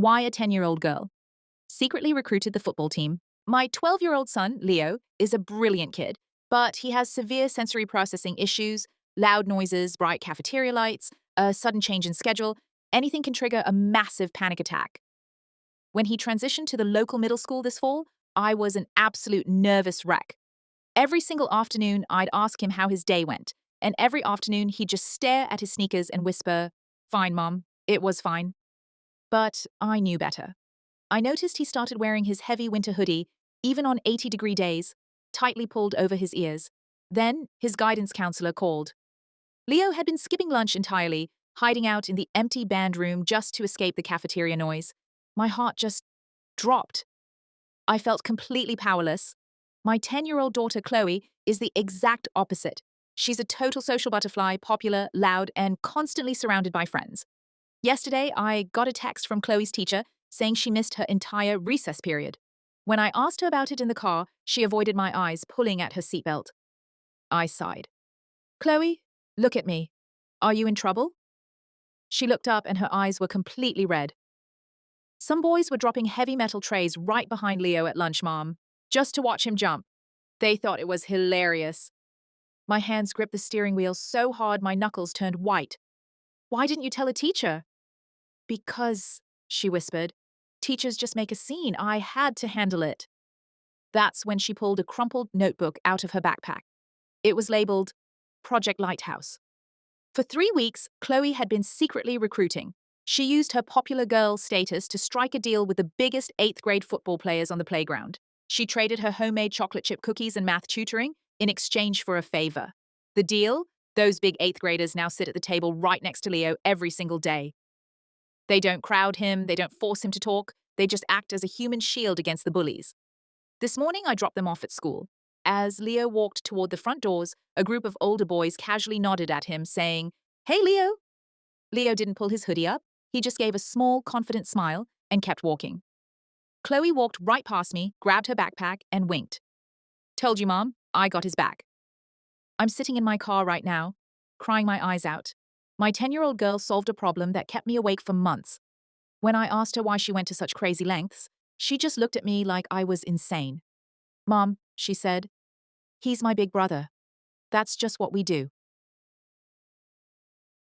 Why a 10-year-old girl secretly recruited the football team? My 12-year-old son, Leo, is a brilliant kid, but he has severe sensory processing issues, loud noises, bright cafeteria lights, a sudden change in schedule. Anything can trigger a massive panic attack. When he transitioned to the local middle school this fall, I was an absolute nervous wreck. Every single afternoon, I'd ask him how his day went, and every afternoon he'd just stare at his sneakers and whisper, "Fine, Mom, it was fine." But I knew better. I noticed he started wearing his heavy winter hoodie, even on 80-degree days, tightly pulled over his ears. Then his guidance counselor called. Leo had been skipping lunch entirely, hiding out in the empty band room just to escape the cafeteria noise. My heart just dropped. I felt completely powerless. My 10-year-old daughter, Chloe, is the exact opposite. She's a total social butterfly, popular, loud, and constantly surrounded by friends. Yesterday, I got a text from Chloe's teacher saying she missed her entire recess period. When I asked her about it in the car, she avoided my eyes, pulling at her seatbelt. I sighed. "Chloe, look at me. Are you in trouble?" She looked up and her eyes were completely red. "Some boys were dropping heavy metal trays right behind Leo at lunch, Mom, just to watch him jump. They thought it was hilarious." My hands gripped the steering wheel so hard my knuckles turned white. "Why didn't you tell a teacher?" "Because," she whispered, "teachers just make a scene. I had to handle it." That's when she pulled a crumpled notebook out of her backpack. It was labeled Project Lighthouse. For 3 weeks, Chloe had been secretly recruiting. She used her popular girl status to strike a deal with the biggest 8th-grade football players on the playground. She traded her homemade chocolate chip cookies and math tutoring in exchange for a favor. The deal? Those big 8th graders now sit at the table right next to Leo every single day. They don't crowd him, they don't force him to talk, they just act as a human shield against the bullies. This morning, I dropped them off at school. As Leo walked toward the front doors, a group of older boys casually nodded at him, saying, "Hey, Leo." Leo didn't pull his hoodie up. He just gave a small, confident smile and kept walking. Chloe walked right past me, grabbed her backpack, and winked. "Told you, Mom, I got his back." I'm sitting in my car right now, crying my eyes out. My 10-year-old girl solved a problem that kept me awake for months. When I asked her why she went to such crazy lengths, she just looked at me like I was insane. "Mom," she said, "he's my big brother. That's just what we do."